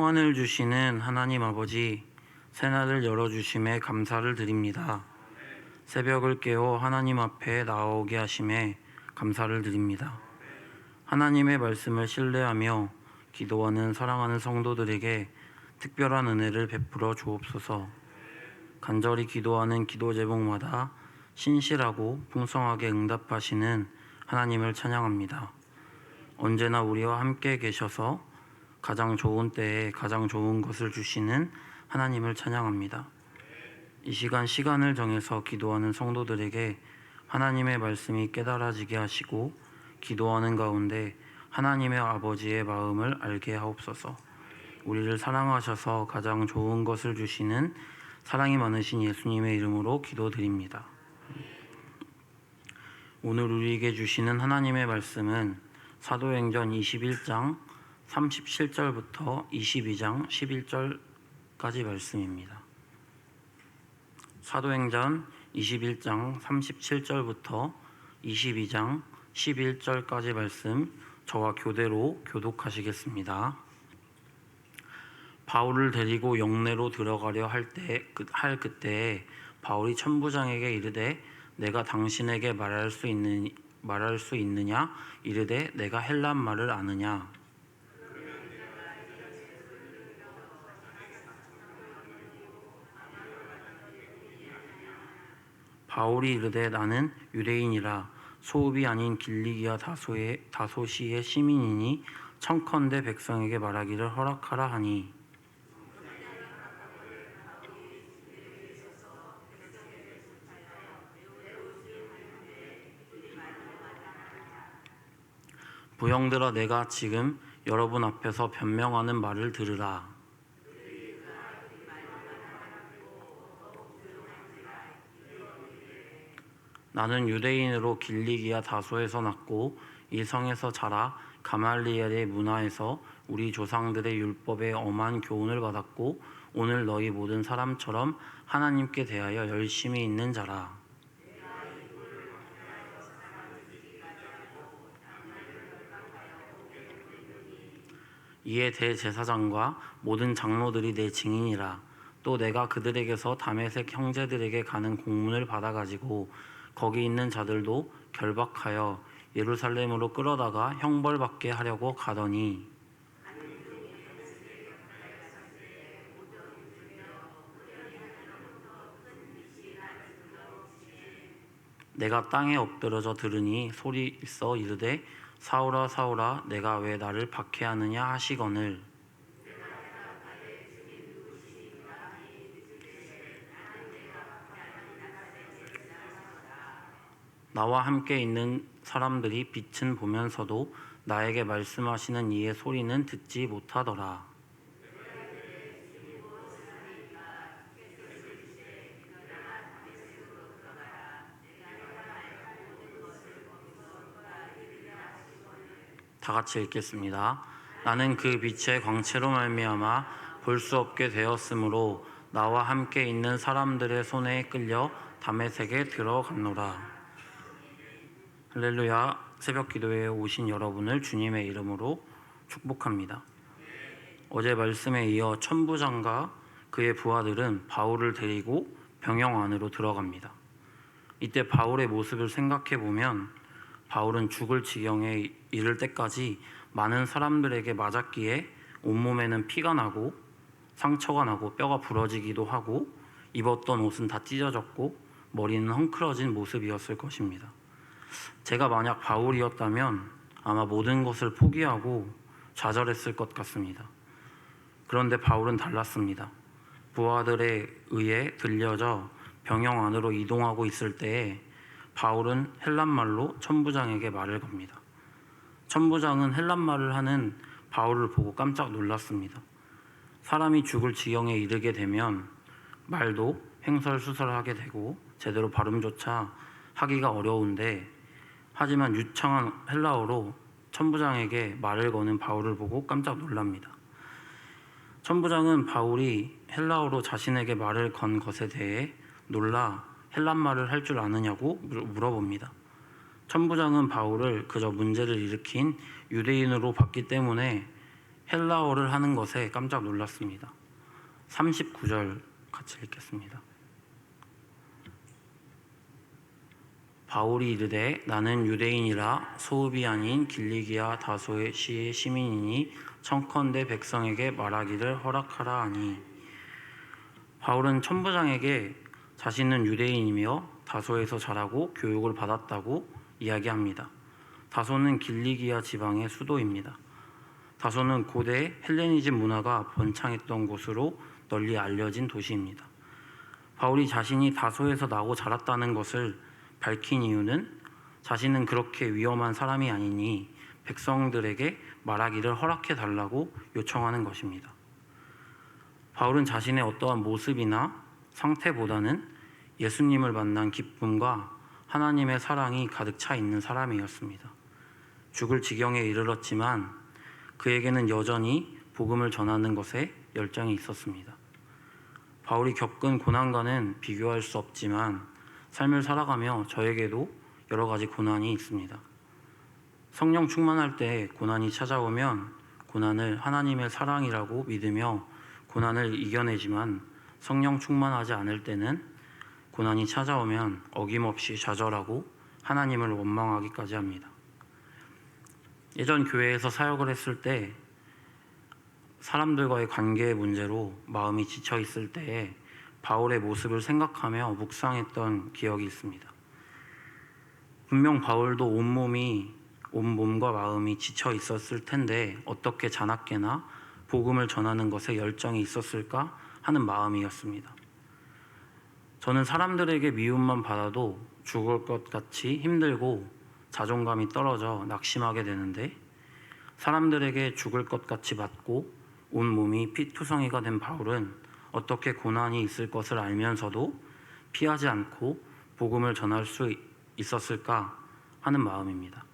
평안을 주시는 하나님 아버지, 새날을 열어주심에 감사를 드립니다. 새벽을 깨워 하나님 앞에 나오게 하심에 감사를 드립니다. 하나님의 말씀을 신뢰하며 기도하는 사랑하는 성도들에게 특별한 은혜를 베풀어 주옵소서. 간절히 기도하는 기도 제목마다 신실하고 풍성하게 응답하시는 하나님을 찬양합니다. 언제나 우리와 함께 계셔서 가장 좋은 때에 가장 좋은 것을 주시는 하나님을 찬양합니다. 이 시간을 정해서 기도하는 성도들에게 하나님의 말씀이 깨달아지게 하시고 기도하는 가운데 하나님의 아버지의 마음을 알게 하옵소서. 우리를 사랑하셔서 가장 좋은 것을 주시는 사랑이 많으신 예수님의 이름으로 기도드립니다. 오늘 우리에게 주시는 하나님의 말씀은 사도행전 21장 37절부터 22장 11절까지 말씀입니다. 사도행전 21장 37절부터 22장 11절까지 말씀 저와 교대로 교독하시겠습니다. 바울을 데리고 영내로 들어가려 할 그때에 바울이 천부장에게 이르되 내가 당신에게 말할 수 있느냐 이르되 내가 헬란 말을 아느냐. 바울이 이르되 나는 유대인이라 소읍이 아닌 길리기아 다소시의 시민이니 청컨대 백성에게 말하기를 허락하라 하니 부형들아 내가 지금 여러분 앞에서 변명하는 말을 들으라. 나는 유대인으로 길리기아 다소에서 났고 이 성에서 자라 가말리엘의 문화에서 우리 조상들의 율법에 엄한 교훈을 받았고 오늘 너희 모든 사람처럼 하나님께 대하여 열심히 있는 자라. 이에 대제사장과 모든 장로들이 내 증인이라. 또 내가 그들에게서 다메섹 형제들에게 가는 공문을 받아가지고 거기 있는 자들도 결박하여 예루살렘으로 끌어다가 형벌받게 하려고 가더니 내가 땅에 엎드러져 들으니 소리 있어 이르되 사울아 사울아 내가 왜 나를 박해하느냐 하시거늘 나와 함께 있는 사람들이 빛은 보면서도 나에게 말씀하시는 이의 소리는 듣지 못하더라. 다 같이 읽겠습니다. 나는 그 빛의 광채로 말미암아 볼 수 없게 되었으므로 나와 함께 있는 사람들의 손에 끌려 다메섹에 들어갔노라. 할렐루야. 새벽 기도회에 오신 여러분을 주님의 이름으로 축복합니다. 어제 말씀에 이어 천부장과 그의 부하들은 바울을 데리고 병영 안으로 들어갑니다. 이때 바울의 모습을 생각해 보면 바울은 죽을 지경에 이를 때까지 많은 사람들에게 맞았기에 온몸에는 피가 나고 상처가 나고 뼈가 부러지기도 하고 입었던 옷은 다 찢어졌고 머리는 헝클어진 모습이었을 것입니다. 제가 만약 바울이었다면 아마 모든 것을 포기하고 좌절했을 것 같습니다. 그런데 바울은 달랐습니다. 부하들에 의해 들려져 병영 안으로 이동하고 있을 때에 바울은 헬란말로 천부장에게 말을 겁니다. 천부장은 헬란말을 하는 바울을 보고 깜짝 놀랐습니다. 사람이 죽을 지경에 이르게 되면 말도 횡설수설하게 되고 제대로 발음조차 하기가 어려운데 하지만 유창한 헬라어로 천부장에게 말을 거는 바울을 보고 깜짝 놀랍니다. 천부장은 바울이 헬라어로 자신에게 말을 건 것에 대해 놀라 헬란말을 할 줄 아느냐고 물어봅니다. 천부장은 바울을 그저 문제를 일으킨 유대인으로 봤기 때문에 헬라어를 하는 것에 깜짝 놀랐습니다. 39절 같이 읽겠습니다. 바울이 이르되 나는 유대인이라 소읍이 아닌 길리기아 다소의 시의 시민이니 청컨대 백성에게 말하기를 허락하라 하니, 바울은 천부장에게 자신은 유대인이며 다소에서 자라고 교육을 받았다고 이야기합니다. 다소는 길리기아 지방의 수도입니다. 다소는 고대 헬레니즘 문화가 번창했던 곳으로 널리 알려진 도시입니다. 바울이 자신이 다소에서 나고 자랐다는 것을 밝힌 이유는 자신은 그렇게 위험한 사람이 아니니 백성들에게 말하기를 허락해 달라고 요청하는 것입니다. 바울은 자신의 어떠한 모습이나 상태보다는 예수님을 만난 기쁨과 하나님의 사랑이 가득 차 있는 사람이었습니다. 죽을 지경에 이르렀지만 그에게는 여전히 복음을 전하는 것에 열정이 있었습니다. 바울이 겪은 고난과는 비교할 수 없지만 삶을 살아가며 저에게도 여러 가지 고난이 있습니다. 성령 충만할 때 고난이 찾아오면 고난을 하나님의 사랑이라고 믿으며 고난을 이겨내지만, 성령 충만하지 않을 때는 고난이 찾아오면 어김없이 좌절하고 하나님을 원망하기까지 합니다. 예전 교회에서 사역을 했을 때 사람들과의 관계의 문제로 마음이 지쳐 있을 때에 바울의 모습을 생각하며 묵상했던 기억이 있습니다. 분명 바울도 온몸과 마음이 지쳐 있었을 텐데 어떻게 자나깨나 복음을 전하는 것에 열정이 있었을까 하는 마음이었습니다. 저는 사람들에게 미움만 받아도 죽을 것 같이 힘들고 자존감이 떨어져 낙심하게 되는데, 사람들에게 죽을 것 같이 맞고 온몸이 피투성이가 된 바울은 어떻게 고난이 있을 것을 알면서도 피하지 않고 복음을 전할 수 있었을까 하는 마음입니다.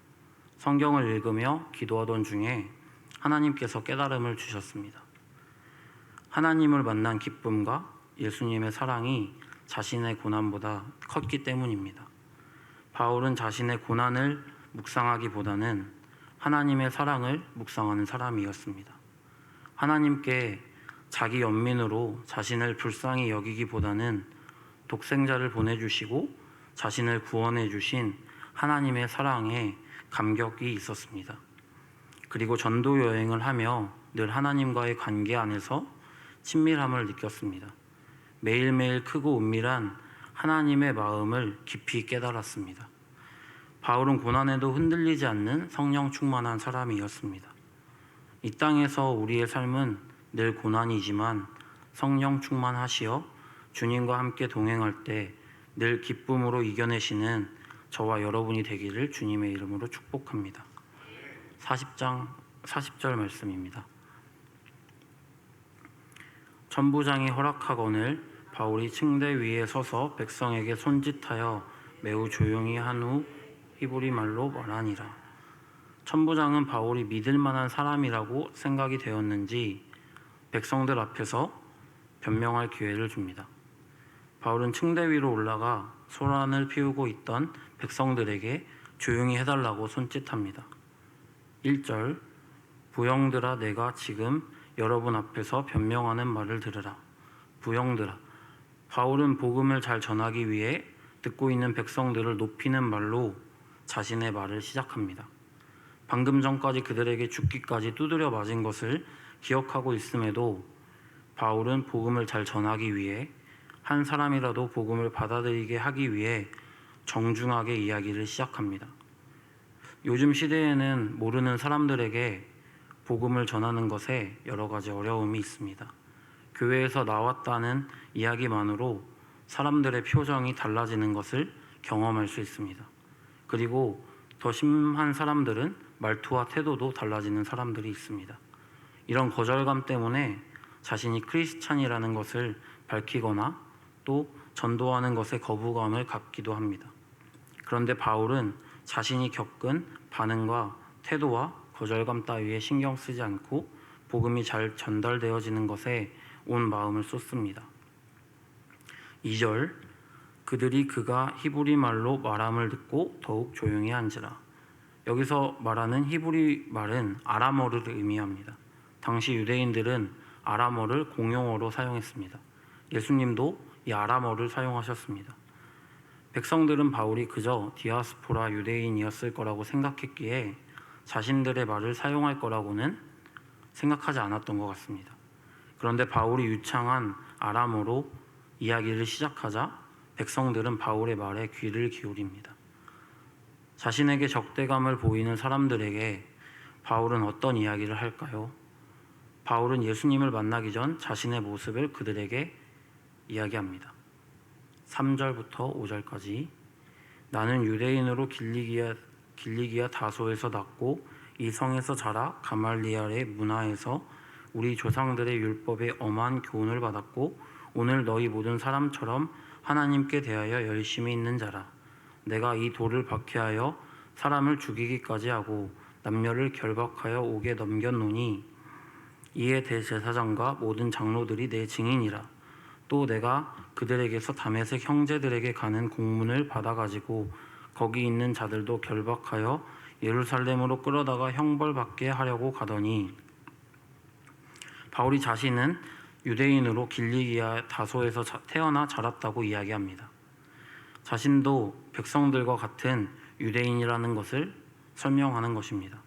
성경을 읽으며 기도하던 중에 하나님께서 깨달음을 주셨습니다. 하나님을 만난 기쁨과 예수님의 사랑이 자신의 고난보다 컸기 때문입니다. 바울은 자신의 고난을 묵상하기보다는 하나님의 사랑을 묵상하는 사람이었습니다. 하나님께 자기 연민으로 자신을 불쌍히 여기기보다는 독생자를 보내주시고 자신을 구원해 주신 하나님의 사랑에 감격이 있었습니다. 그리고 전도 여행을 하며 늘 하나님과의 관계 안에서 친밀함을 느꼈습니다. 매일매일 크고 은밀한 하나님의 마음을 깊이 깨달았습니다. 바울은 고난에도 흔들리지 않는 성령 충만한 사람이었습니다. 이 땅에서 우리의 삶은 늘 고난이지만 성령 충만하시어 주님과 함께 동행할 때 늘 기쁨으로 이겨내시는 저와 여러분이 되기를 주님의 이름으로 축복합니다. 40절 말씀입니다. 천부장이 허락하거늘 바울이 층대 위에 서서 백성에게 손짓하여 매우 조용히 한 후 히브리 말로 말하니라. 천부장은 바울이 믿을 만한 사람이라고 생각이 되었는지 백성들 앞에서 변명할 기회를 줍니다. 바울은 층대 위로 올라가 소란을 피우고 있던 백성들에게 조용히 해달라고 손짓합니다. 1절, 부형들아, 내가 지금 여러분 앞에서 변명하는 말을 들으라. 부형들아. 바울은 복음을 잘 전하기 위해 듣고 있는 백성들을 높이는 말로 자신의 말을 시작합니다. 방금 전까지 그들에게 죽기까지 두드려 맞은 것을 기억하고 있음에도 바울은 복음을 잘 전하기 위해, 한 사람이라도 복음을 받아들이게 하기 위해 정중하게 이야기를 시작합니다. 요즘 시대에는 모르는 사람들에게 복음을 전하는 것에 여러 가지 어려움이 있습니다. 교회에서 나왔다는 이야기만으로 사람들의 표정이 달라지는 것을 경험할 수 있습니다. 그리고 더 심한 사람들은 말투와 태도도 달라지는 사람들이 있습니다. 이런 거절감 때문에 자신이 크리스찬이라는 것을 밝히거나 또 전도하는 것에 거부감을 갖기도 합니다. 그런데 바울은 자신이 겪은 반응과 태도와 거절감 따위에 신경 쓰지 않고 복음이 잘 전달되어지는 것에 온 마음을 쏟습니다. 2절, 그들이 그가 히브리 말로 말함을 듣고 더욱 조용히 앉으라. 여기서 말하는 히브리 말은 아람어를 의미합니다. 당시 유대인들은 아람어를 공용어로 사용했습니다. 예수님도 이 아람어를 사용하셨습니다. 백성들은 바울이 그저 디아스포라 유대인이었을 거라고 생각했기에 자신들의 말을 사용할 거라고는 생각하지 않았던 것 같습니다. 그런데 바울이 유창한 아람어로 이야기를 시작하자 백성들은 바울의 말에 귀를 기울입니다. 자신에게 적대감을 보이는 사람들에게 바울은 어떤 이야기를 할까요? 바울은 예수님을 만나기 전 자신의 모습을 그들에게 이야기합니다. 3절부터 5절까지 나는 유대인으로 길리기아 다소에서 났고 이 성에서 자라 가말리엘의 문화에서 우리 조상들의 율법에 엄한 교훈을 받았고 오늘 너희 모든 사람처럼 하나님께 대하여 열심히 있는 자라. 내가 이 돌을 박해하여 사람을 죽이기까지 하고 남녀를 결박하여 옥에 넘겼노니 이에 대제사장과 모든 장로들이 내 증인이라. 또 내가 그들에게서 다메섹 형제들에게 가는 공문을 받아가지고 거기 있는 자들도 결박하여 예루살렘으로 끌어다가 형벌받게 하려고 가더니 바울이 자신은 유대인으로 길리기아 다소에서 태어나 자랐다고 이야기합니다. 자신도 백성들과 같은 유대인이라는 것을 설명하는 것입니다.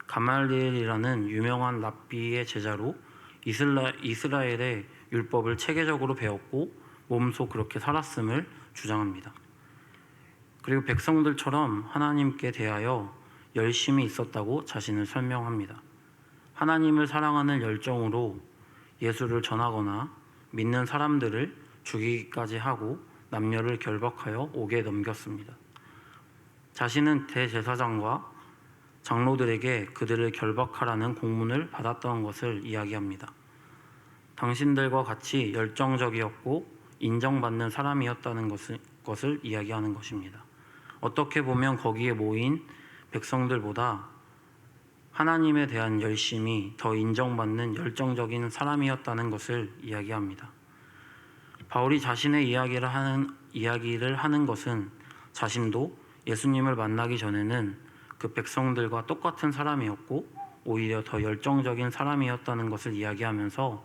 가말리엘이라는 유명한 랍비의 제자로 이스라엘의 율법을 체계적으로 배웠고 몸소 그렇게 살았음을 주장합니다. 그리고 백성들처럼 하나님께 대하여 열심히 있었다고 자신을 설명합니다. 하나님을 사랑하는 열정으로 예수를 전하거나 믿는 사람들을 죽이기까지 하고 남녀를 결박하여 옥에 넘겼습니다. 자신은 대제사장과 장로들에게 그들을 결박하라는 공문을 받았던 것을 이야기합니다. 당신들과 같이 열정적이었고 인정받는 사람이었다는 것을 이야기하는 것입니다. 어떻게 보면 거기에 모인 백성들보다 하나님에 대한 열심이 더 인정받는 열정적인 사람이었다는 것을 이야기합니다. 바울이 자신의 이야기를 하는 것은 자신도 예수님을 만나기 전에는 그 백성들과 똑같은 사람이었고 오히려 더 열정적인 사람이었다는 것을 이야기하면서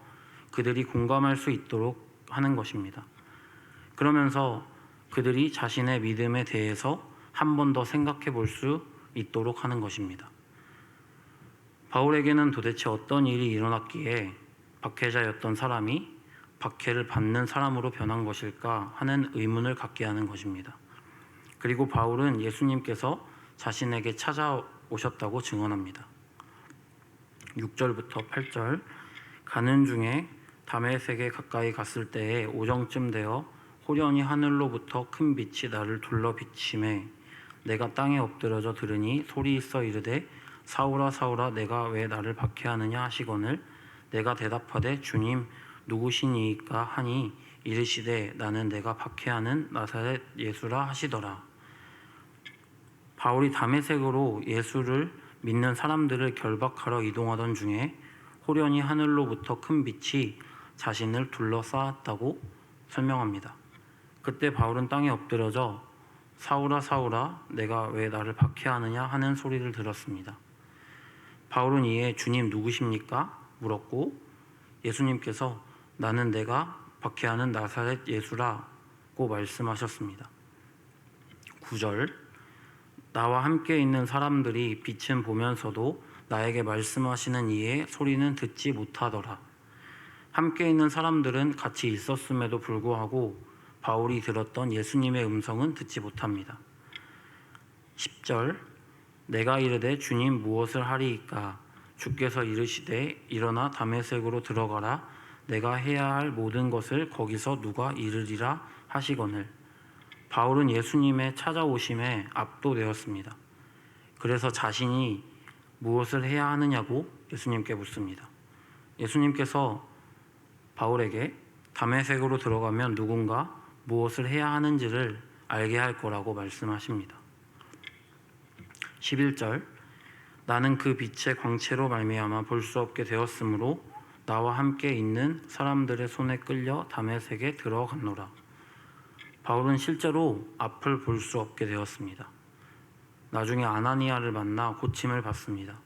그들이 공감할 수 있도록 하는 것입니다. 그러면서 그들이 자신의 믿음에 대해서 한 번 더 생각해 볼 수 있도록 하는 것입니다. 바울에게는 도대체 어떤 일이 일어났기에 박해자였던 사람이 박해를 받는 사람으로 변한 것일까 하는 의문을 갖게 하는 것입니다. 그리고 바울은 예수님께서 자신에게 찾아오셨다고 증언합니다. 6절부터 8절 가는 중에 다메섹에 가까이 갔을 때에 오정쯤 되어 호련히 하늘로부터 큰 빛이 나를 둘러 비치매 내가 땅에 엎드러져 들으니 소리 있어 이르되 사울아 사울아 내가 왜 나를 박해하느냐 하시거늘 내가 대답하되 주님 누구시니까 하니 이르시되 나는 내가 박해하는 나사렛 예수라 하시더라. 바울이 다메섹으로 예수를 믿는 사람들을 결박하러 이동하던 중에 호련히 하늘로부터 큰 빛이 자신을 둘러싸았다고 설명합니다. 그때 바울은 땅에 엎드러져 사울아 사울아 내가 왜 나를 박해하느냐 하는 소리를 들었습니다. 바울은 이에 주님 누구십니까? 물었고 예수님께서 나는 내가 박해하는 나사렛 예수라고 말씀하셨습니다. 9절 나와 함께 있는 사람들이 빛은 보면서도 나에게 말씀하시는 이의 소리는 듣지 못하더라. 함께 있는 사람들은 같이 있었음에도 불구하고 바울이 들었던 예수님의 음성은 듣지 못합니다. 10절 내가 이르되 주님 무엇을 하리이까 주께서 이르시되 일어나 다메섹으로 들어가라 내가 해야 할 모든 것을 거기서 누가 이르리라 하시거늘 바울은 예수님의 찾아오심에 압도되었습니다. 그래서 자신이 무엇을 해야 하느냐고 예수님께 묻습니다. 예수님께서 바울에게 다메섹으로 들어가면 누군가 무엇을 해야 하는지를 알게 할 거라고 말씀하십니다. 11절 나는 그 빛의 광채로 말미암아 볼 수 없게 되었으므로 나와 함께 있는 사람들의 손에 끌려 다메섹에 들어갔노라. 바울은 실제로 앞을 볼 수 없게 되었습니다. 나중에 아나니아를 만나 고침을 받습니다.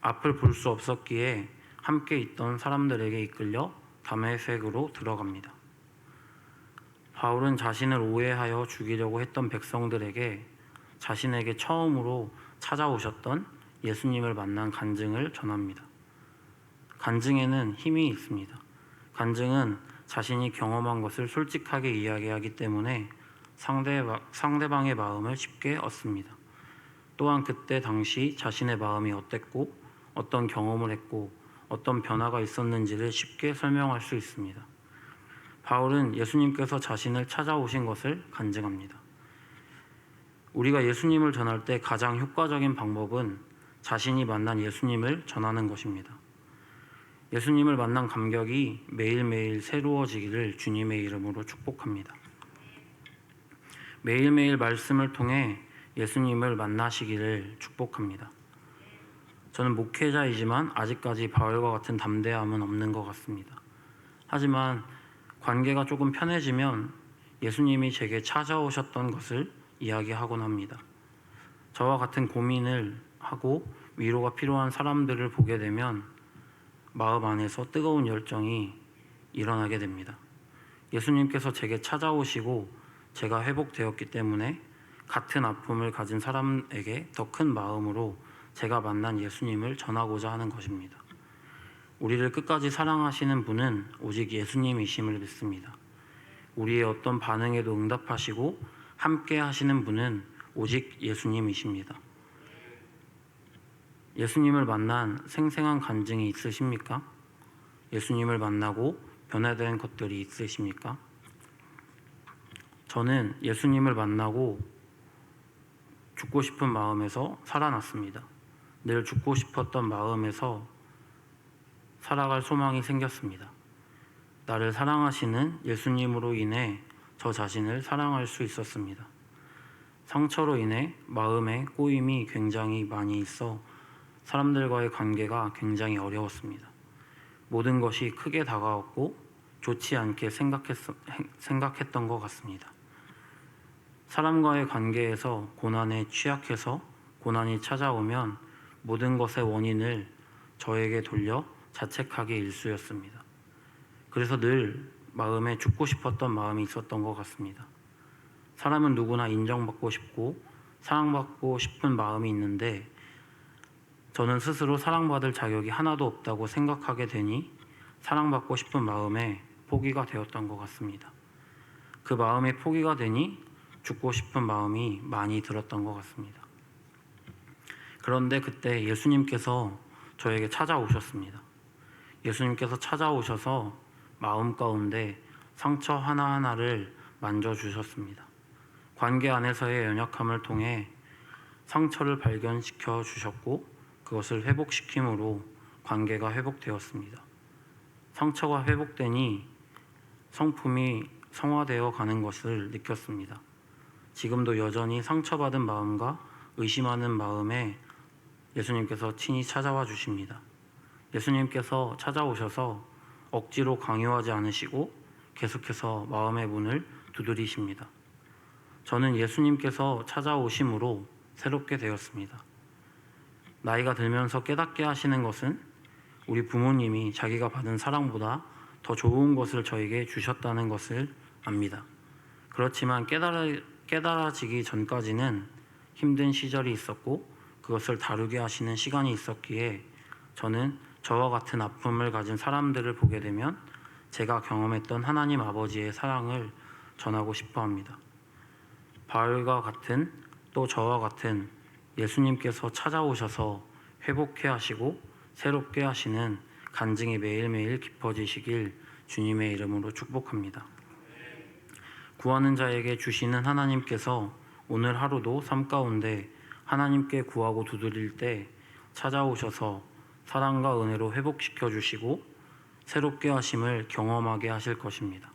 앞을 볼 수 없었기에 함께 있던 사람들에게 이끌려 다메섹으로 들어갑니다. 바울은 자신을 오해하여 죽이려고 했던 백성들에게 자신에게 처음으로 찾아오셨던 예수님을 만난 간증을 전합니다. 간증에는 힘이 있습니다. 간증은 자신이 경험한 것을 솔직하게 이야기하기 때문에 상대방의 마음을 쉽게 얻습니다. 또한 그때 당시 자신의 마음이 어땠고 어떤 경험을 했고 어떤 변화가 있었는지를 쉽게 설명할 수 있습니다. 바울은 예수님께서 자신을 찾아오신 것을 간증합니다. 우리가 예수님을 전할 때 가장 효과적인 방법은 자신이 만난 예수님을 전하는 것입니다. 예수님을 만난 감격이 매일매일 새로워지기를 주님의 이름으로 축복합니다. 매일매일 말씀을 통해 예수님을 만나시기를 축복합니다. 저는 목회자이지만 아직까지 바울과 같은 담대함은 없는 것 같습니다. 하지만 관계가 조금 편해지면 예수님이 제게 찾아오셨던 것을 이야기하곤 합니다. 저와 같은 고민을 하고 위로가 필요한 사람들을 보게 되면 마음 안에서 뜨거운 열정이 일어나게 됩니다. 예수님께서 제게 찾아오시고 제가 회복되었기 때문에 같은 아픔을 가진 사람에게 더 큰 마음으로 제가 만난 예수님을 전하고자 하는 것입니다. 우리를 끝까지 사랑하시는 분은 오직 예수님이심을 믿습니다. 우리의 어떤 반응에도 응답하시고 함께 하시는 분은 오직 예수님이십니다. 예수님을 만난 생생한 간증이 있으십니까? 예수님을 만나고 변화된 것들이 있으십니까? 저는 예수님을 만나고 죽고 싶은 마음에서 살아났습니다. 늘 죽고 싶었던 마음에서 살아갈 소망이 생겼습니다. 나를 사랑하시는 예수님으로 인해 저 자신을 사랑할 수 있었습니다. 상처로 인해 마음에 꼬임이 굉장히 많이 있어 사람들과의 관계가 굉장히 어려웠습니다. 모든 것이 크게 다가왔고 좋지 않게 생각했던 것 같습니다. 사람과의 관계에서 고난에 취약해서 고난이 찾아오면 모든 것의 원인을 저에게 돌려 자책하기 일쑤였습니다. 그래서 늘 마음에 죽고 싶었던 마음이 있었던 것 같습니다. 사람은 누구나 인정받고 싶고 사랑받고 싶은 마음이 있는데 저는 스스로 사랑받을 자격이 하나도 없다고 생각하게 되니 사랑받고 싶은 마음에 포기가 되었던 것 같습니다. 그 마음에 포기가 되니 죽고 싶은 마음이 많이 들었던 것 같습니다. 그런데 그때 예수님께서 저에게 찾아오셨습니다. 예수님께서 찾아오셔서 마음 가운데 상처 하나하나를 만져주셨습니다. 관계 안에서의 연약함을 통해 상처를 발견시켜 주셨고 그것을 회복시킴으로 관계가 회복되었습니다. 상처가 회복되니 성품이 성화되어 가는 것을 느꼈습니다. 지금도 여전히 상처받은 마음과 의심하는 마음에 예수님께서 친히 찾아와 주십니다. 예수님께서 찾아오셔서 억지로 강요하지 않으시고 계속해서 마음의 문을 두드리십니다. 저는 예수님께서 찾아오심으로 새롭게 되었습니다. 나이가 들면서 깨닫게 하시는 것은 우리 부모님이 자기가 받은 사랑보다 더 좋은 것을 저에게 주셨다는 것을 압니다. 그렇지만 깨달아지기 전까지는 힘든 시절이 있었고 그것을 다루게 하시는 시간이 있었기에 저는 저와 같은 아픔을 가진 사람들을 보게 되면 제가 경험했던 하나님 아버지의 사랑을 전하고 싶어 합니다. 바울과 같은 또 저와 같은 예수님께서 찾아오셔서 회복해 하시고 새롭게 하시는 간증이 매일매일 깊어지시길 주님의 이름으로 축복합니다. 구하는 자에게 주시는 하나님께서 오늘 하루도 삶 가운데 하나님께 구하고 두드릴 때 찾아오셔서 사랑과 은혜로 회복시켜 주시고 새롭게 하심을 경험하게 하실 것입니다.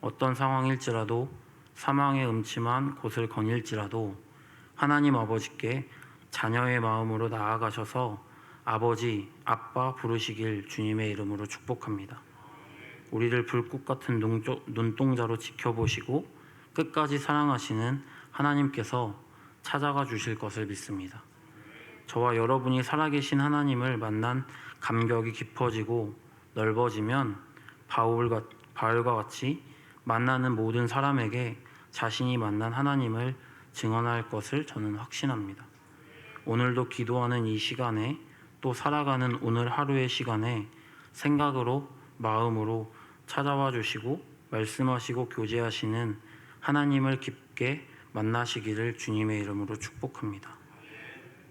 어떤 상황일지라도 사망의 음침한 곳을 거닐지라도 하나님 아버지께 자녀의 마음으로 나아가셔서 아버지, 아빠 부르시길 주님의 이름으로 축복합니다. 우리를 불꽃 같은 눈동자로 지켜보시고 끝까지 사랑하시는 하나님께서 찾아가 주실 것을 믿습니다. 저와 여러분이 살아계신 하나님을 만난 감격이 깊어지고 넓어지면 바울과 같이 만나는 모든 사람에게 자신이 만난 하나님을 증언할 것을 저는 확신합니다. 오늘도 기도하는 이 시간에 또 살아가는 오늘 하루의 시간에 생각으로 마음으로 찾아와 주시고 말씀하시고 교제하시는 하나님을 깊게 만나시기를 주님의 이름으로 축복합니다.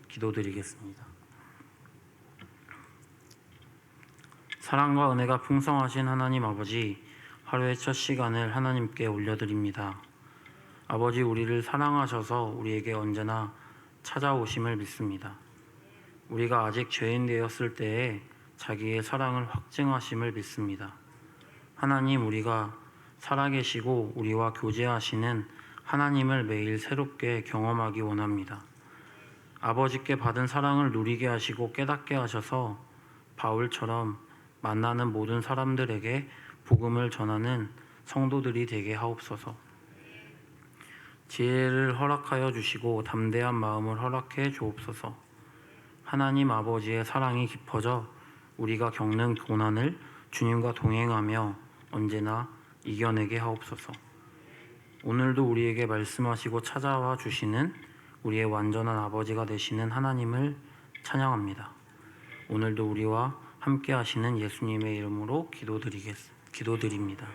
기도드리겠습니다. 사랑과 은혜가 풍성하신 하나님 아버지, 하루의 첫 시간을 하나님께 올려드립니다. 아버지, 우리를 사랑하셔서 우리에게 언제나 찾아오심을 믿습니다. 우리가 아직 죄인 되었을 때에 자기의 사랑을 확증하심을 믿습니다. 하나님, 우리가 살아계시고 우리와 교제하시는 하나님을 매일 새롭게 경험하기 원합니다. 아버지께 받은 사랑을 누리게 하시고 깨닫게 하셔서 바울처럼 만나는 모든 사람들에게 복음을 전하는 성도들이 되게 하옵소서. 지혜를 허락하여 주시고 담대한 마음을 허락해 주옵소서. 하나님 아버지의 사랑이 깊어져 우리가 겪는 고난을 주님과 동행하며 언제나 이겨내게 하옵소서. 오늘도 우리에게 말씀하시고 찾아와 주시는 우리의 완전한 아버지가 되시는 하나님을 찬양합니다. 오늘도 우리와 함께 하시는 예수님의 이름으로 기도드립니다.